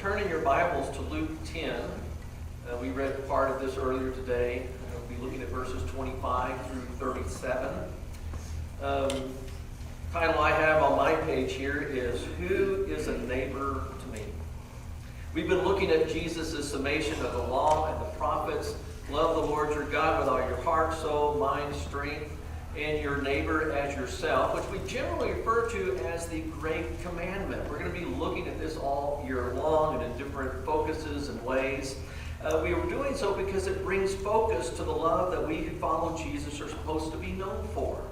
turn in your Bibles to Luke 10. We read part of this earlier today. We'll be looking at verses 25 through 37. Title I have on my page here is, Who is a Neighbor to Me? We've been looking at Jesus' summation of the law and the prophets. Love the Lord your God with all your heart, soul, mind, strength, and your neighbor as yourself, which we generally refer to as the Great Commandment. We're going to be looking at this all year long and in different focuses and ways. We are doing so because it brings focus to the love that we who follow Jesus are supposed to be known for.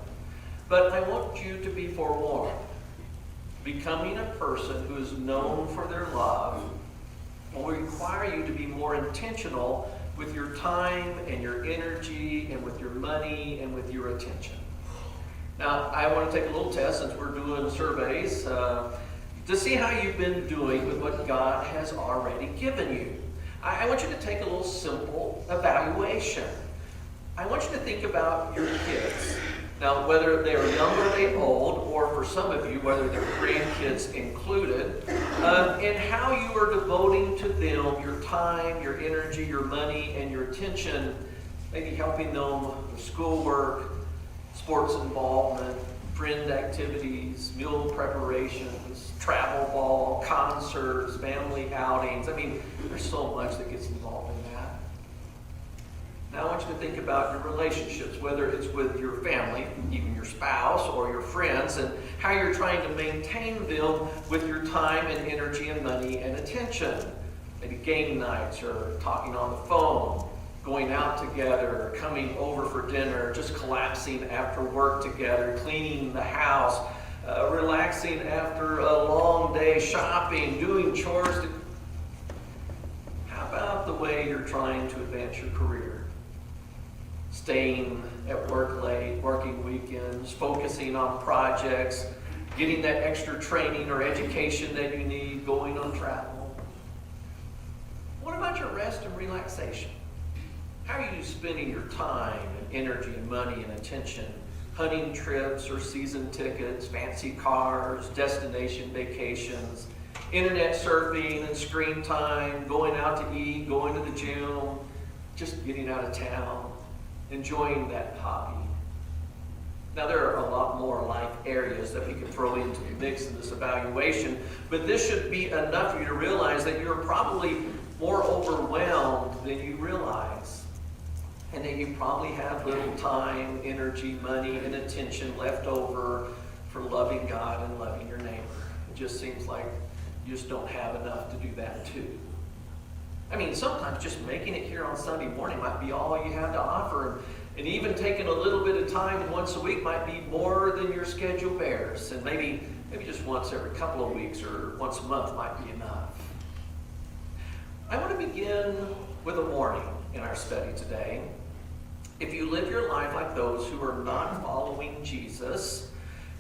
But I want you to be forewarned. Becoming a person who is known for their love will require you to be more intentional with your time and your energy and with your money and with your attention. Now, I want to take a little test since we're doing surveys to see how you've been doing with what God has already given you. I want you to take a little simple evaluation. I want you to think about your kids. Now, whether they're young or they're old, or for some of you, whether they're grandkids included, and how you are devoting to them your time, your energy, your money, and your attention, maybe helping them with schoolwork, sports involvement, friend activities, meal preparations, travel ball, concerts, family outings. I mean, there's so much that gets involved in that. Now I want you to think about your relationships, whether it's with your family, even your spouse, or your friends, and how you're trying to maintain them with your time and energy and money and attention. Maybe game nights, or talking on the phone, going out together, coming over for dinner, just collapsing after work together, cleaning the house, relaxing after a long day, shopping, doing chores. How about the way you're trying to advance your career? Staying at work late, working weekends, focusing on projects, getting that extra training or education that you need, going on travel. What about your rest and relaxation? How are you spending your time and energy and money and attention? Hunting trips or season tickets, fancy cars, destination vacations, internet surfing and screen time, going out to eat, going to the gym, just getting out of town, enjoying that hobby. Now, there are a lot more life areas that we can throw into the mix in this evaluation, but this should be enough for you to realize that you're probably more overwhelmed than you realize, and that you probably have little time, energy, money, and attention left over for loving God and loving your neighbor. It just seems like you just don't have enough to do that too. I mean, sometimes just making it here on Sunday morning might be all you have to offer, and even taking a little bit of time once a week might be more than your schedule bears, and maybe just once every couple of weeks or once a month might be enough. I want to begin with a warning in our study today. If you live your life like those who are not following Jesus,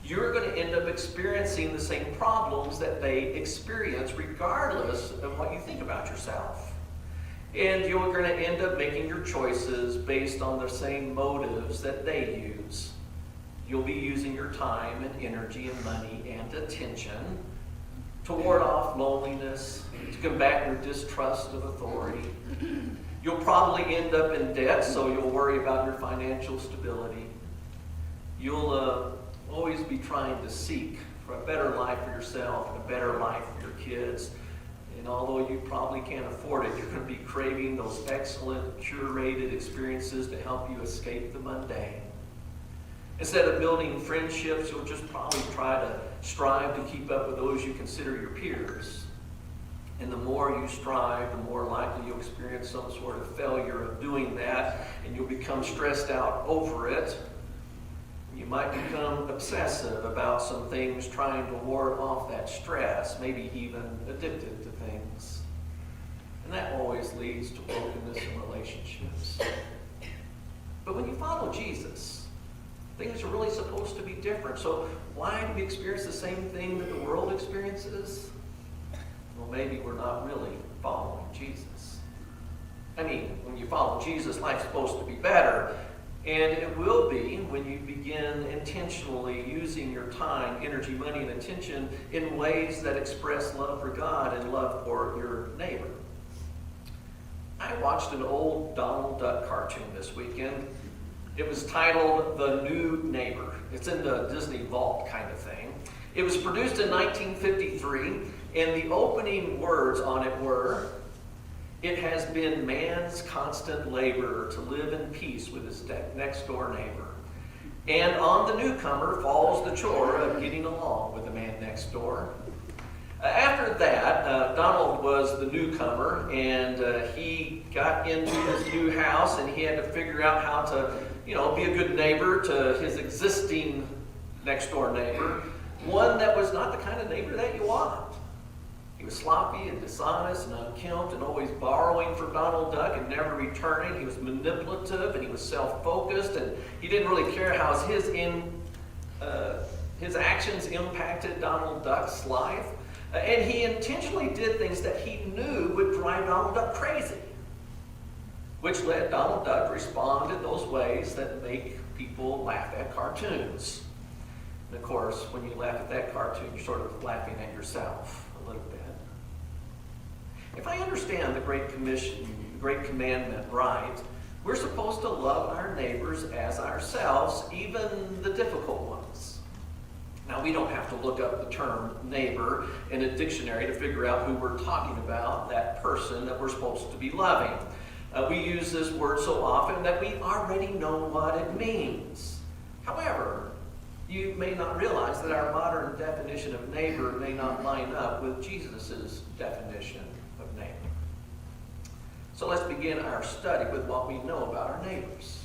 you're going to end up experiencing the same problems that they experience regardless of what you think about yourself. And you're going to end up making your choices based on the same motives that they use. You'll be using your time and energy and money and attention to ward off loneliness, to combat your distrust of authority. You'll probably end up in debt, so you'll worry about your financial stability. You'll always be trying to seek for a better life for yourself and a better life for your kids. And although you probably can't afford it, you're going to be craving those excellent, curated experiences to help you escape the mundane. Instead of building friendships, you'll just probably try to strive to keep up with those you consider your peers. And the more you strive, the more likely you'll experience some sort of failure of doing that, and you'll become stressed out over it. You might become obsessive about some things, trying to ward off that stress, maybe even addicted to things. And that always leads to brokenness in relationships. But when you follow Jesus, things are really supposed to be different. So why do we experience the same thing that the world experiences? Well, maybe we're not really following Jesus. I mean, when you follow Jesus, life's supposed to be better. And it will be when you begin intentionally using your time, energy, money, and attention in ways that express love for God and love for your neighbor. I watched an old Donald Duck cartoon this weekend. It was titled The New Neighbor. It's in the Disney Vault kind of thing. It was produced in 1953, and the opening words on it were, "It has been man's constant labor to live in peace with his next door neighbor. And on the newcomer falls the chore of getting along with the man next door." After that, Donald was the newcomer, and he got into his new house, and he had to figure out how to, be a good neighbor to his existing next door neighbor, one that was not the kind of neighbor that you want. He was sloppy and dishonest and unkempt and always borrowing from Donald Duck and never returning. He was manipulative and he was self-focused, and he didn't really care how his actions impacted Donald Duck's life. And he intentionally did things that he knew would drive Donald Duck crazy, which led Donald Duck to respond in those ways that make people laugh at cartoons. And of course, when you laugh at that cartoon, you're sort of laughing at yourself a little bit. If I understand the Great Commandment right, we're supposed to love our neighbors as ourselves, even the difficult ones. Now, we don't have to look up the term neighbor in a dictionary to figure out who we're talking about, that person that we're supposed to be loving. We use this word so often that we already know what it means. However, you may not realize that our modern definition of neighbor may not line up with Jesus' definition of neighbor. So let's begin our study with what we know about our neighbors.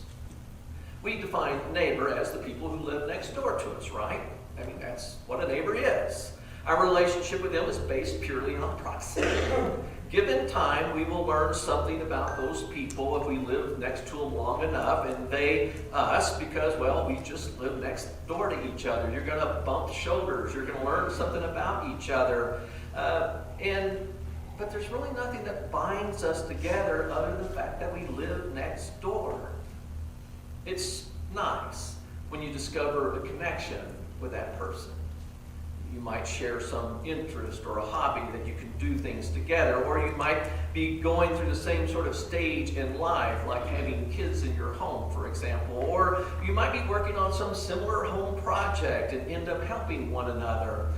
We define neighbor as the people who live next door to us, right? I mean, that's what a neighbor is. Our relationship with them is based purely on proximity. Given time, we will learn something about those people if we live next to them long enough, and they us, because, well, we just live next door to each other. You're going to bump shoulders. You're going to learn something about each other. But there's really nothing that binds us together other than the fact that we live next door. It's nice when you discover a connection with that person. You might share some interest or a hobby that you can do things together, or you might be going through the same sort of stage in life, like having kids in your home, for example, or you might be working on some similar home project and end up helping one another.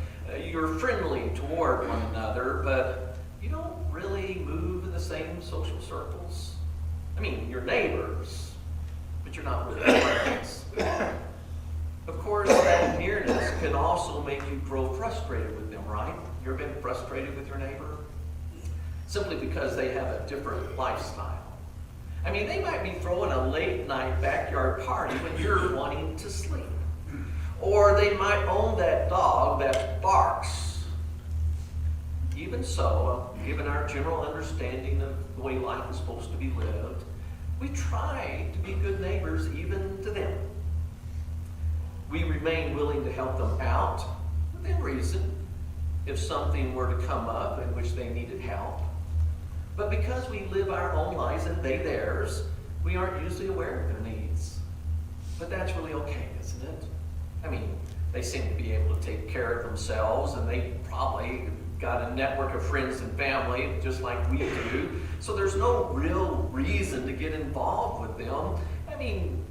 You're friendly toward one another, but you don't really move in the same social circles. I mean, you're neighbors, but you're not really friends. Of course, that nearness can also make you grow frustrated with them, right? You ever been frustrated with your neighbor? Simply because they have a different lifestyle. I mean, they might be throwing a late night backyard party when you're wanting to sleep. Or they might own that dog that barks. Even so, given our general understanding of the way life is supposed to be lived, we try to be good neighbors even to them. We remain willing to help them out within reason if something were to come up in which they needed help. But because we live our own lives and they theirs, we aren't usually aware of their needs. But that's really okay, isn't it? I mean, they seem to be able to take care of themselves, and they probably got a network of friends and family just like we do. So there's no real reason to get involved with them. I mean,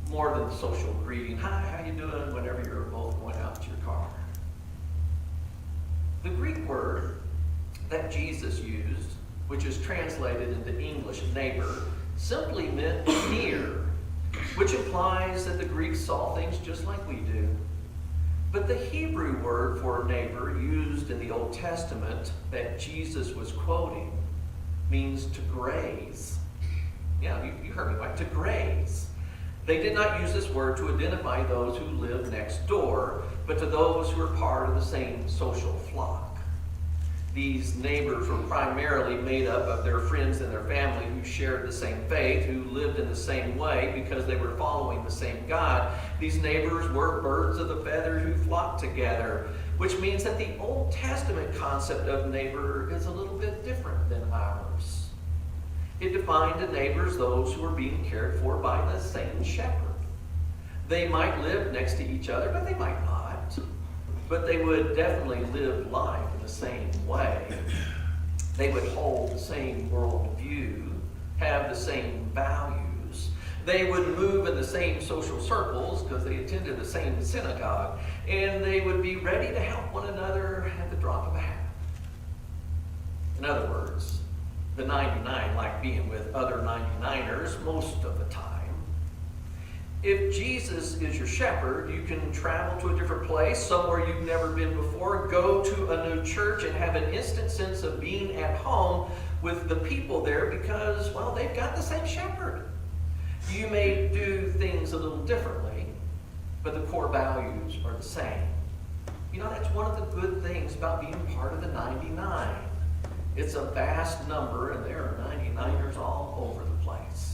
more than social greeting. Hi, how you doing? Whenever you're both going out to your car. The Greek word that Jesus used, which is translated into English neighbor, simply meant near, which implies that the Greeks saw things just like we do. But the Hebrew word for neighbor used in the Old Testament that Jesus was quoting means to graze. Yeah, you heard me right, to graze. They did not use this word to identify those who lived next door, but to those who were part of the same social flock. These neighbors were primarily made up of their friends and their family who shared the same faith, who lived in the same way because they were following the same God. These neighbors were birds of the feather who flocked together, which means that the Old Testament concept of neighbor is a little bit different than ours. It defined a neighbor as those who were being cared for by the same shepherd. They might live next to each other, but they might not. But they would definitely live life in the same way. They would hold the same worldview, have the same values. They would move in the same social circles because they attended the same synagogue. And they would be ready to help one another at the drop of a hat. In other words, the 99 like being with other 99ers most of the time. If Jesus is your shepherd, you can travel to a different place, somewhere you've never been before, go to a new church and have an instant sense of being at home with the people there because, well, they've got the same shepherd. You may do things a little differently, but the core values are the same. You know, that's one of the good things about being part of the 99. It's a vast number, and there are 99ers all over the place.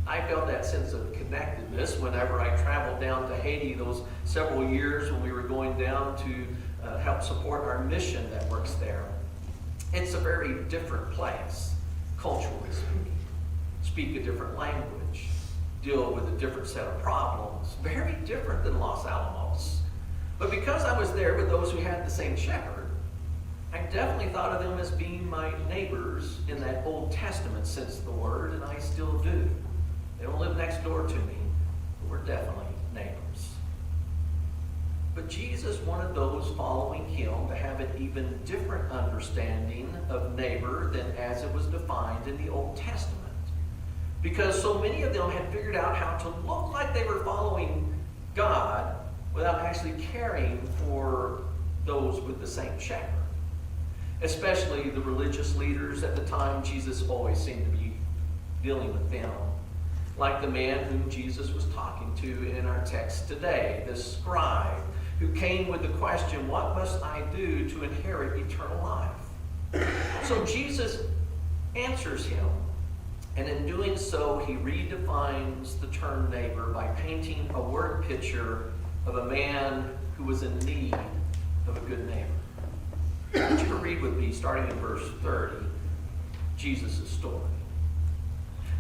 I felt that sense of connectedness whenever I traveled down to Haiti those several years when we were going down to help support our mission that works there. It's a very different place, culturally speaking. Speak a different language, deal with a different set of problems, very different than Los Alamos. But because I was there with those who had the same shepherd, I definitely thought of them as being my neighbors in that Old Testament sense of the word, and I still do. They don't live next door to me, but we're definitely neighbors. But Jesus wanted those following him to have an even different understanding of neighbor than as it was defined in the Old Testament. Because so many of them had figured out how to look like they were following God without actually caring for those with the same shepherd. Especially the religious leaders at the time. Jesus always seemed to be dealing with them. Like the man whom Jesus was talking to in our text today, this scribe who came with the question, what must I do to inherit eternal life? So Jesus answers him, and in doing so, he redefines the term neighbor by painting a word picture of a man who was in need of a good neighbor. I want you to read with me, starting in verse 30, Jesus' story.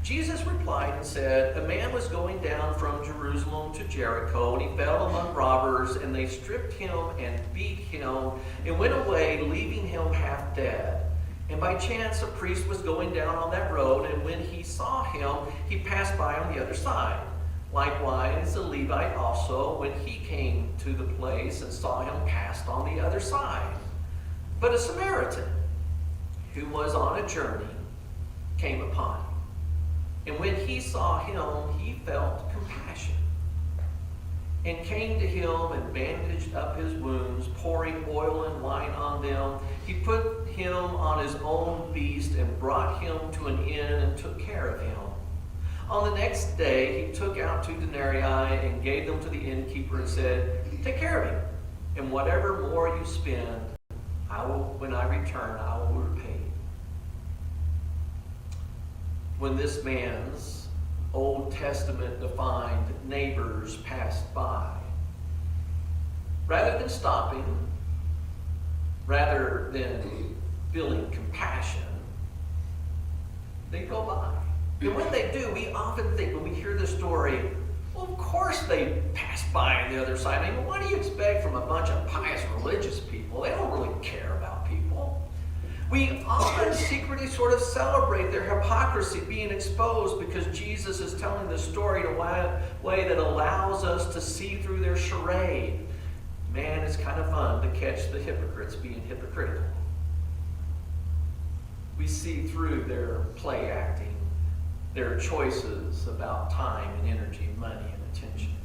Jesus replied and said, a man was going down from Jerusalem to Jericho, and he fell among robbers, and they stripped him and beat him, and went away, leaving him half dead. And by chance a priest was going down on that road, and when he saw him, he passed by on the other side. Likewise, a Levite also, when he came to the place and saw him, passed on the other side. But a Samaritan, who was on a journey, came upon him. And when he saw him, he felt compassion, and came to him and bandaged up his wounds, pouring oil and wine on them. He put him on his own beast and brought him to an inn and took care of him. On the next day, he took out 2 denarii and gave them to the innkeeper and said, take care of him, and whatever more you spend, when I return, I will repay you. When this man's Old Testament defined neighbors passed by, rather than stopping, rather than feeling compassion, they go by. And when they do, we often think, when we hear this story, well, of course they pass by on the other side. I mean, what do you expect from a bunch of pious religious people? They don't really care about people. We often secretly sort of celebrate their hypocrisy being exposed because Jesus is telling the story in a way that allows us to see through their charade. Man, it's kind of fun to catch the hypocrites being hypocritical. We see through their play acting, their choices about time and energy, money and attention.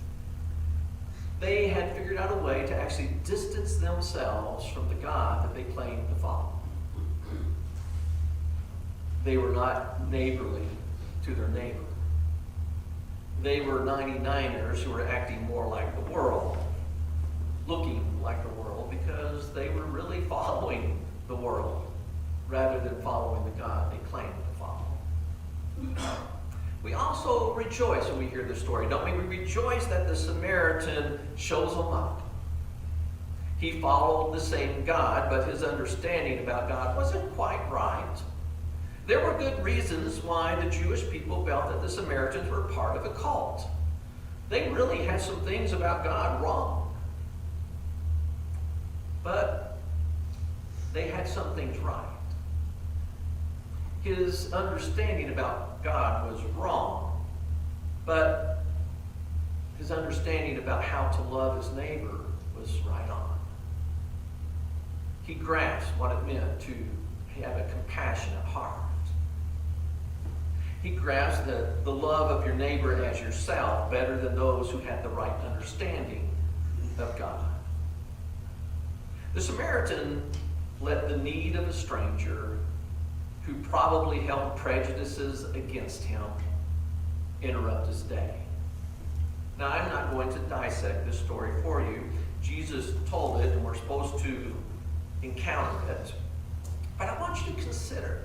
They had figured out a way to actually distance themselves from the God that they claimed to follow. They were not neighborly to their neighbor. They were 99ers who were acting more like the world, looking like the world, because they were really following the world rather than following the God they claimed to follow. We also rejoice when we hear this story, don't we? We rejoice that the Samaritan shows them up. He followed the same God, but his understanding about God wasn't quite right. There were good reasons why the Jewish people felt that the Samaritans were part of a cult. They really had some things about God wrong. But they had some things right. His understanding about God was wrong, but his understanding about how to love his neighbor was right on. He grasped what it meant to have a compassionate heart. He grasped the love of your neighbor as yourself better than those who had the right understanding of God. The Samaritan let the need of a stranger who probably held prejudices against him interrupt his day. Now, I'm not going to dissect this story for you. Jesus told it, and we're supposed to encounter it. But I want you to consider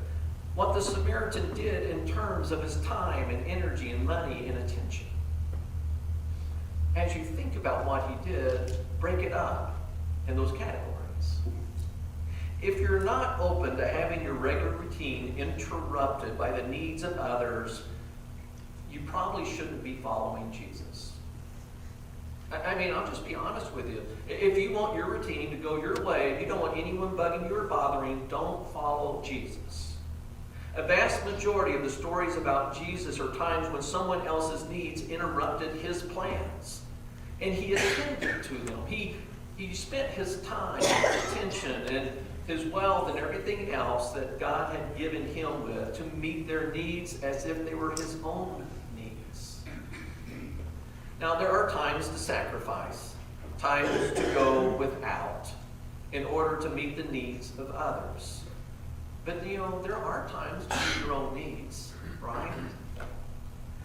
what the Samaritan did in terms of his time and energy and money and attention. As you think about what he did, break it up in those categories. If you're not open to having your regular routine interrupted by the needs of others, you probably shouldn't be following Jesus. I mean, I'll just be honest with you. If you want your routine to go your way, if you don't want anyone bugging you or bothering, don't follow Jesus. A vast majority of the stories about Jesus are times when someone else's needs interrupted his plans. And he attended to them. He spent his time, his attention, and his wealth and everything else that God had given him with to meet their needs as if they were his own needs. Now, there are times to sacrifice, times to go without in order to meet the needs of others. But, there are times to meet your own needs, right?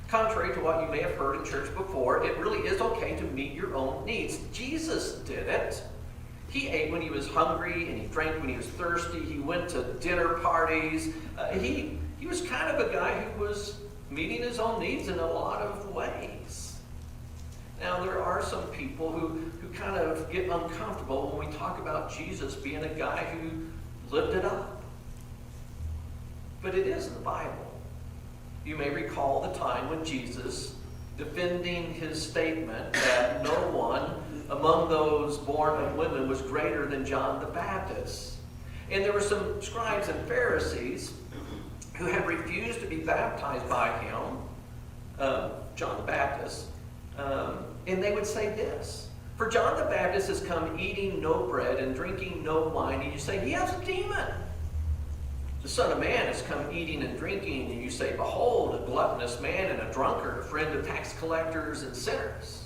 Contrary to what you may have heard in church before, it really is okay to meet your own needs. Jesus did it. He ate when he was hungry, and he drank when he was thirsty. He went to dinner parties. He was kind of a guy who was meeting his own needs in a lot of ways. Now, there are some people who kind of get uncomfortable when we talk about Jesus being a guy who lived it up. But it is in the Bible. You may recall the time when Jesus, defending his statement that no one among those born of women was greater than John the Baptist. And there were some scribes and Pharisees who had refused to be baptized by him, John the Baptist, and they would say this: "For John the Baptist has come eating no bread and drinking no wine, and you say, he has a demon. The Son of Man has come eating and drinking, and you say, behold, a gluttonous man and a drunkard, a friend of tax collectors and sinners."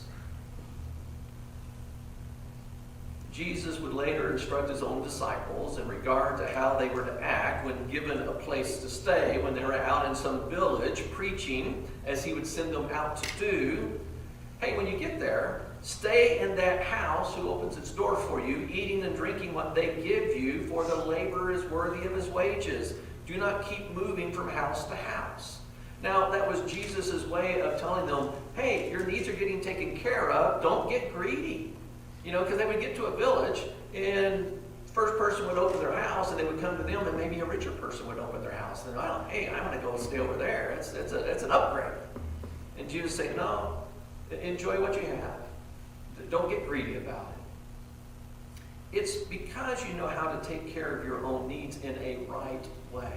Jesus would later instruct his own disciples in regard to how they were to act when given a place to stay, when they were out in some village preaching, as he would send them out to do. Hey, when you get there, stay in that house who opens its door for you, eating and drinking what they give you, for the laborer is worthy of his wages. Do not keep moving from house to house. Now, that was Jesus' way of telling them, hey, your needs are getting taken care of. Don't get greedy. Because they would get to a village, and the first person would open their house, and they would come to them, and maybe a richer person would open their house. And hey, I'm going to go stay over there. It's an upgrade. And Jesus said, no, enjoy what you have. Don't get greedy about it. It's because you know how to take care of your own needs in a right way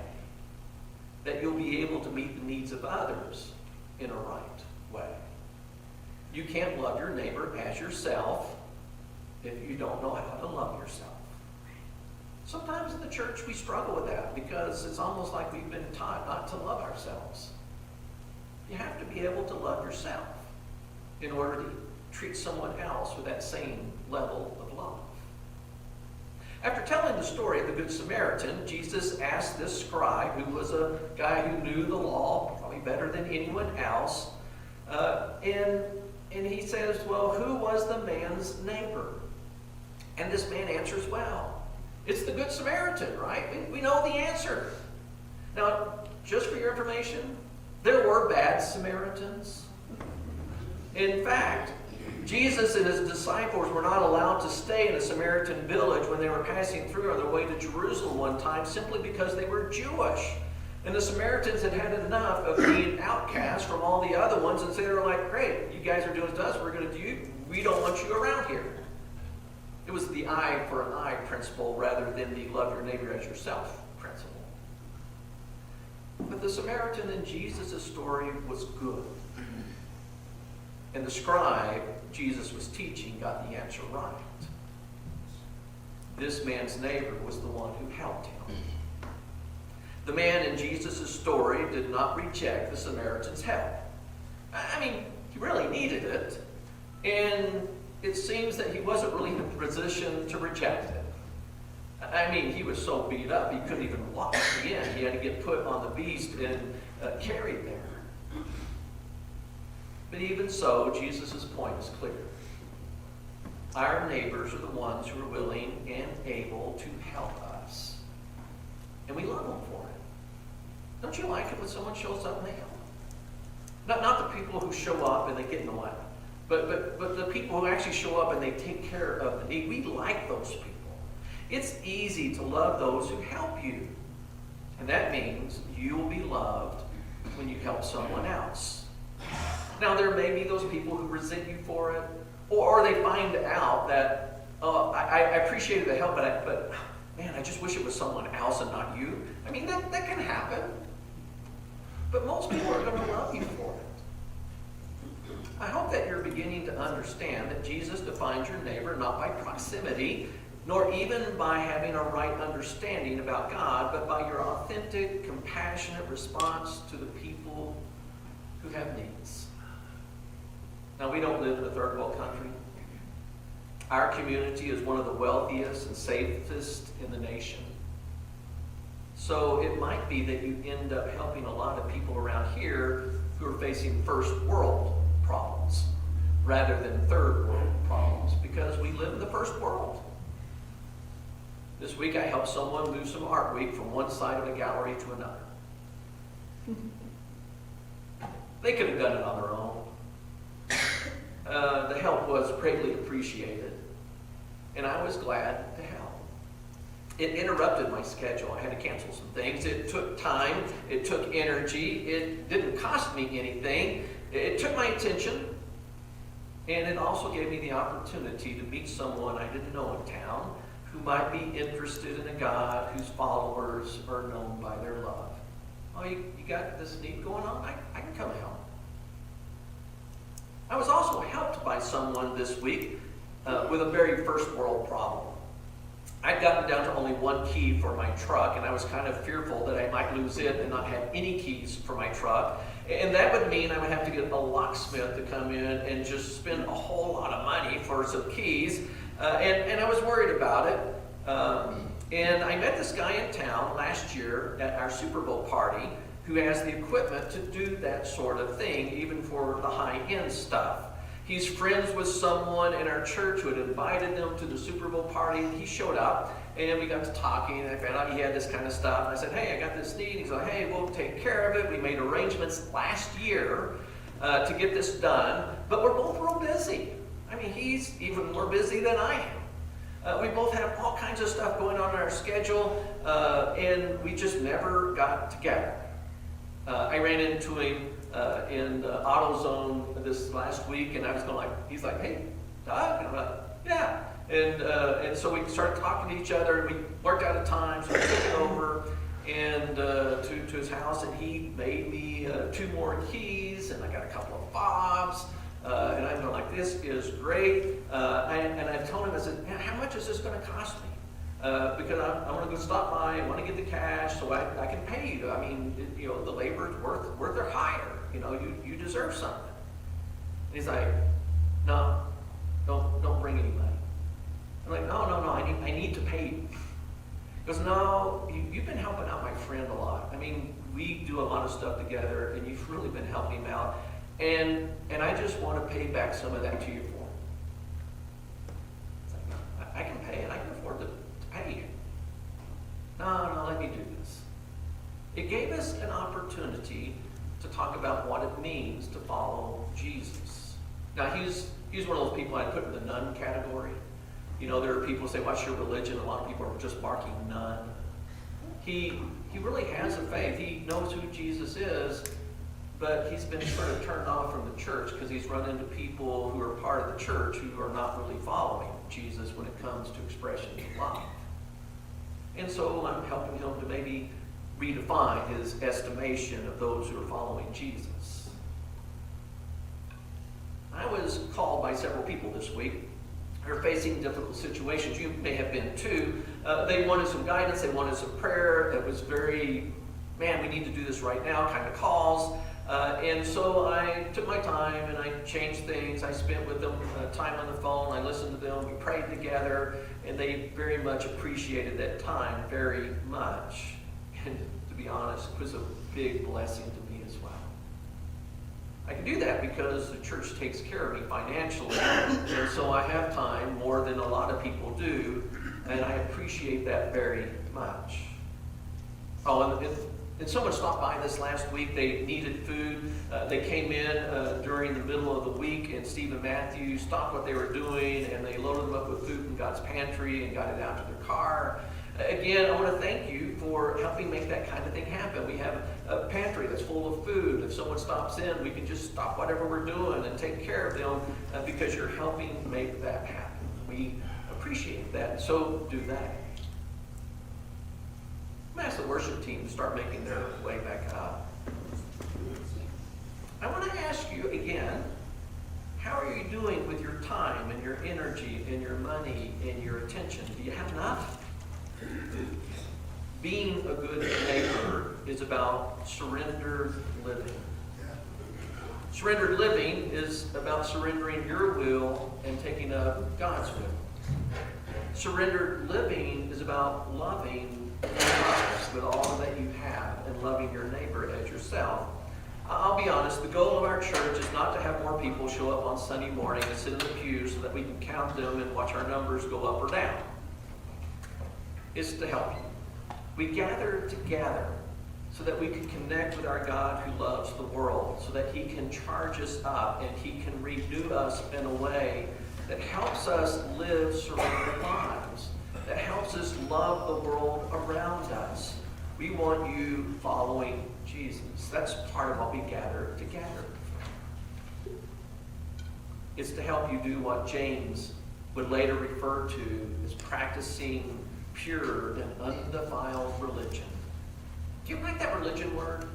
that you'll be able to meet the needs of others in a right way. You can't love your neighbor as yourself if you don't know how to love yourself. Sometimes in the church we struggle with that because it's almost like we've been taught not to love ourselves. You have to be able to love yourself in order to treat someone else with that same level of love. After telling the story of the Good Samaritan, Jesus asked this scribe, who was a guy who knew the law probably better than anyone else, and he says, well, who was the man's neighbor? And this man answers, well, it's the Good Samaritan, right? We know the answer. Now, just for your information, there were bad Samaritans. In fact, Jesus and his disciples were not allowed to stay in a Samaritan village when they were passing through on their way to Jerusalem one time simply because they were Jewish. And the Samaritans had had enough of being outcast from all the other ones, and so they were like, great, you guys are doing it to us, we're going to do you. We don't want you around here. It was the eye for an eye principle rather than the love your neighbor as yourself principle. But the Samaritan in Jesus' story was good. And the scribe Jesus was teaching got the answer right. This man's neighbor was the one who helped him. The man in Jesus' story did not reject the Samaritan's help. I mean, he really needed it. And it seems that he wasn't really in a position to reject it. I mean, he was so beat up, he couldn't even walk again. He had to get put on the beast and carried there. But even so, Jesus' point is clear. Our neighbors are the ones who are willing and able to help us. And we love them for it. Don't you like it when someone shows up and they help? Not the people who show up and they get in the way, but the people who actually show up and they take care of the need. We like those people. It's easy to love those who help you. And that means you will be loved when you help someone else. Now, there may be those people who resent you for it, or they find out that, oh, I appreciated the help, but man, I just wish it was someone else and not you. I mean, that can happen. But most people are going to love you for it. I hope that you're beginning to understand that Jesus defines your neighbor not by proximity, nor even by having a right understanding about God, but by your authentic, compassionate response to the people who have needs. Now, we don't live in a third world country. Our community is one of the wealthiest and safest in the nation. So it might be that you end up helping a lot of people around here who are facing first world problems rather than third world problems, because we live in the first world. This week I helped someone move some artwork from one side of a gallery to another. They could have done it on their own. The help was greatly appreciated, and I was glad to help. It interrupted my schedule. I had to cancel some things. It took time. It took energy. It didn't cost me anything. It took my attention, and it also gave me the opportunity to meet someone I didn't know in town who might be interested in a God whose followers are known by their love. Oh, you got this need going on? I can come help. I was also helped by someone this week with a very first world problem. I'd gotten down to only one key for my truck, and I was kind of fearful that I might lose it and not have any keys for my truck. And that would mean I would have to get a locksmith to come in and just spend a whole lot of money for some keys. And I was worried about it. And I met this guy in town last year at our Super Bowl party who has the equipment to do that sort of thing, even for the high-end stuff. He's friends with someone in our church who had invited them to the Super Bowl party. He showed up, and we got to talking, and I found out he had this kind of stuff. And I said, hey, I got this need. He's like, hey, we'll take care of it. We made arrangements last year to get this done, but we're both real busy. I mean, he's even more busy than I am. We both have all kinds of stuff going on in our schedule, and we just never got together. I ran into him in the AutoZone this last week, and I was going like, he's like, hey, Doug? And I'm like, yeah. And so we started talking to each other, and we worked out a time, so we took it over and to his house, and he made me 2 more keys, and I got a couple of fobs, and I'm going like, this is great. And I told him, I said, man, how much is this going to cost me? Because I want to go stop by, I want to get the cash so I can pay you. I mean, the labor is worth their hire. You deserve something. And he's like, no, don't bring any money. I'm like, no, I need to pay you. He goes, no, you've been helping out my friend a lot. I mean, we do a lot of stuff together, and you've really been helping him out. And I just want to pay back some of that to you for him. It's like, no, I can pay it. I can afford to pay you. No, let me do this. It gave us an opportunity to talk about what it means to follow Jesus. Now, he's one of those people I put in the none category. There are people who say, what's your religion? A lot of people are just barking none. He really has a faith. He knows who Jesus is, but he's been sort of turned off from the church because he's run into people who are part of the church who are not really following Jesus when it comes to expressions of love. And so I'm helping him to maybe redefine his estimation of those who are following Jesus. I was called by several people this week who are facing difficult situations. You may have been too. They wanted some guidance. They wanted some prayer. It was very, man, we need to do this right now kind of calls. And so I took my time and I changed things. I spent with them time on the phone. I listened to them. We prayed together. And they very much appreciated that time very much. And to be honest, it was a big blessing to me as well. I can do that because the church takes care of me financially. And so I have time more than a lot of people do. And I appreciate that very much. Oh, and someone stopped by this last week. They needed food. They came in during the middle of the week, and Steve and Matthew stopped what they were doing, and they loaded them up with food in God's pantry and got it out to their car. Again, I want to thank you for helping make that kind of thing happen. We have a pantry that's full of food. If someone stops in, we can just stop whatever we're doing and take care of them because you're helping make that happen. We appreciate that, so do that. I'm going to ask the worship team to start making their way back up. I want to ask you again, how are you doing with your time and your energy and your money and your attention? Do you have enough? Being a good neighbor is about surrendered living. Surrendered living is about surrendering your will and taking up God's will. Surrendered living is about loving others with all that you have and loving your neighbor as yourself. I'll be honest, the goal of our church is not to have more people show up on Sunday morning and sit in the pews so that we can count them and watch our numbers go up or down. It's to help you. We gather together so that we can connect with our God who loves the world, so that he can charge us up and he can renew us in a way that helps us live surrendered lives, that helps us love the world around us. We want you following Jesus. That's part of what we gather together. It's to help you do what James would later refer to as practicing pure and undefiled religion. Do you like that religion word?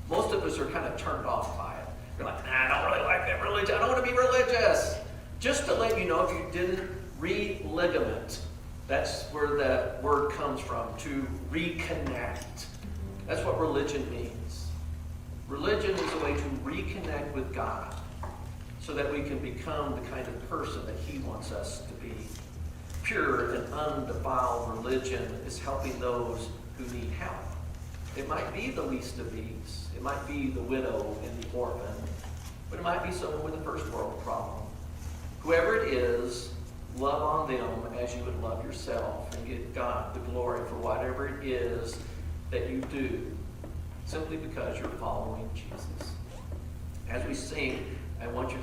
Most of us are kind of turned off by it. You're like, I don't really like that religion. I don't want to be religious. Just to let you know, if you didn't, religament. That's where that word comes from, to reconnect. That's what religion means. Religion is a way to reconnect with God so that we can become the kind of person that he wants us to be. Pure and undefiled religion is helping those who need help. It might be the least of these. It might be the widow and the orphan. But it might be someone with a first world problem. Whoever it is, love on them as you would love yourself and give God the glory for whatever it is that you do, simply because you're following Jesus. As we sing, I want you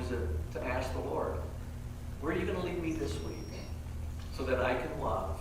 to ask the Lord, where are you going to lead me this week so that I can love